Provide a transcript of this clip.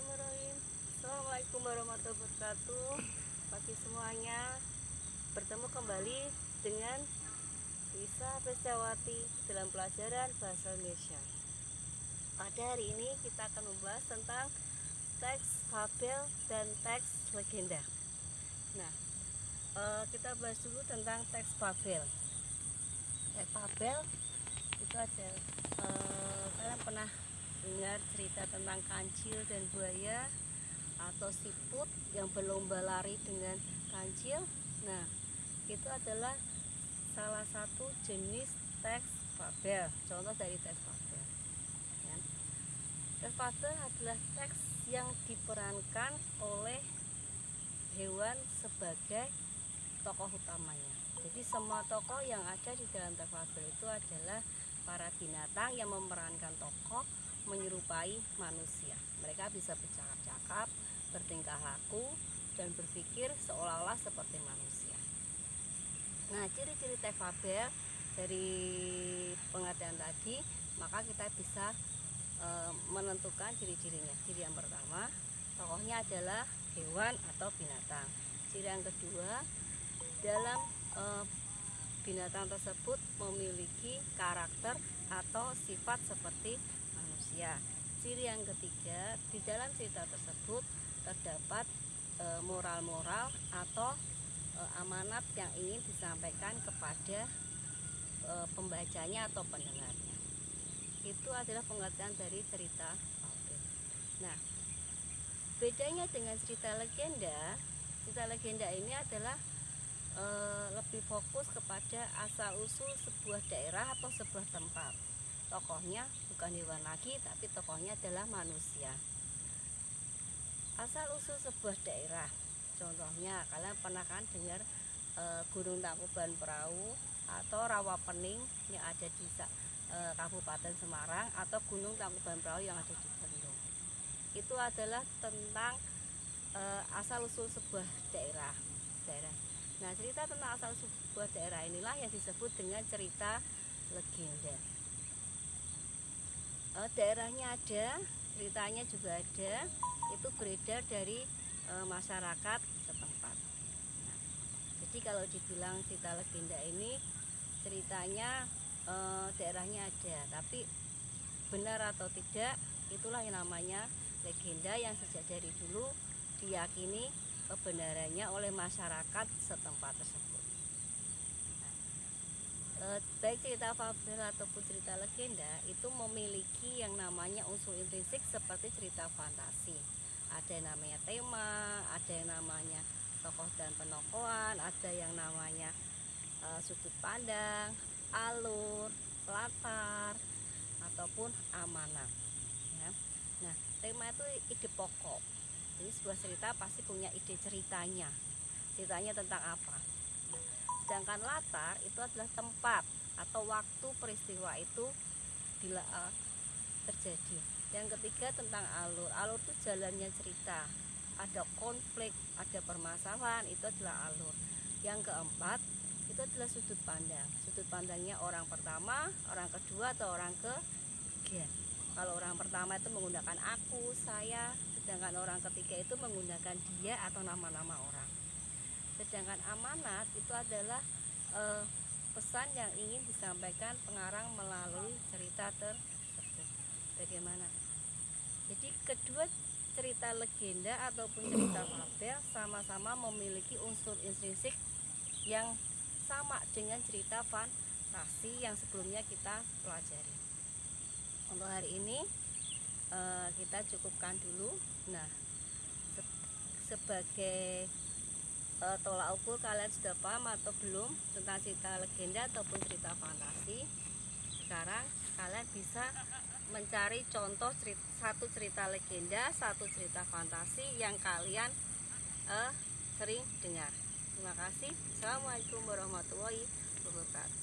Bismillahirrahmanirrahim. Assalamualaikum warahmatullahi wabarakatuh. Pagi semuanya, bertemu kembali dengan Lisa Prestiawati dalam pelajaran bahasa Indonesia. Pada hari ini kita akan membahas tentang teks fabel dan teks legenda. Nah, kita bahas dulu tentang teks fabel. Teks fabel itu ada, kalian pernah dengar cerita tentang kancil dan buaya atau siput yang berlomba lari dengan kancil? Nah, itu adalah salah satu jenis teks fabel, contoh dari teks fabel ya. Teks fabel adalah teks yang diperankan oleh hewan sebagai tokoh utamanya. Jadi semua tokoh yang ada di dalam teks fabel itu adalah para binatang yang memerankan tokoh menyerupai manusia. Mereka bisa bercakap-cakap, bertingkah laku, dan berpikir seolah-olah seperti manusia. Nah, ciri-ciri teks fabel dari pengertian tadi, maka kita bisa menentukan ciri-cirinya. Ciri yang pertama, tokohnya adalah hewan atau binatang. Ciri yang kedua, dalam binatang tersebut memiliki karakter atau sifat seperti manusia. Ciri yang ketiga, di dalam cerita tersebut terdapat moral-moral atau amanat yang ingin disampaikan kepada pembacanya atau pendengarnya. Itu adalah pengertian dari cerita fabel. Nah, bedanya dengan cerita legenda ini adalah lebih fokus kepada asal usul sebuah daerah atau sebuah tempat. Tokohnya bukan hewan lagi, tapi tokohnya adalah manusia. Asal usul sebuah daerah, contohnya kalian pernah kan dengar Gunung Tangkuban Perahu atau Rawapening yang ada di Kabupaten Semarang, atau Gunung Tangkuban Perahu yang ada di Bandung. Itu adalah tentang asal usul sebuah daerah. Nah, cerita tentang asal usul sebuah daerah inilah yang disebut dengan cerita legenda. Daerahnya ada, ceritanya juga ada, itu beredar dari masyarakat setempat. Nah, jadi kalau dibilang cerita legenda ini ceritanya daerahnya ada, tapi benar atau tidak, itulah yang namanya legenda yang sejak dari dulu diyakini kebenarannya oleh masyarakat setempat tersebut. Baik cerita fabel ataupun cerita legenda itu memiliki yang namanya unsur intrinsik seperti cerita fantasi. Ada yang namanya tema, ada yang namanya tokoh dan penokohan, ada yang namanya sudut pandang, alur, latar, ataupun amanat ya. Nah, tema itu ide pokok. Jadi sebuah cerita pasti punya ide ceritanya. Ceritanya tentang apa? Sedangkan latar itu adalah tempat atau waktu peristiwa itu terjadi. Yang ketiga tentang alur. Alur itu jalannya cerita. Ada konflik, ada permasalahan, itu adalah alur. Yang keempat itu adalah sudut pandang. Sudut pandangnya orang pertama, orang kedua, atau orang ketiga. Kalau orang pertama itu menggunakan aku, saya, sedangkan orang ketiga itu menggunakan dia atau nama-nama orang. Sedangkan amanat itu adalah pesan yang ingin disampaikan pengarang melalui cerita tersebut. Bagaimana? Jadi kedua cerita legenda ataupun cerita fabel sama-sama memiliki unsur intrinsik yang sama dengan cerita fantasi yang sebelumnya kita pelajari. Untuk hari ini kita cukupkan dulu. Nah, sebagai tolak ukur kalian sudah paham atau belum tentang cerita legenda ataupun cerita fantasi. Sekarang kalian bisa mencari contoh satu cerita legenda, satu cerita fantasi yang kalian sering dengar. Terima kasih. Assalamualaikum warahmatullahi wabarakatuh.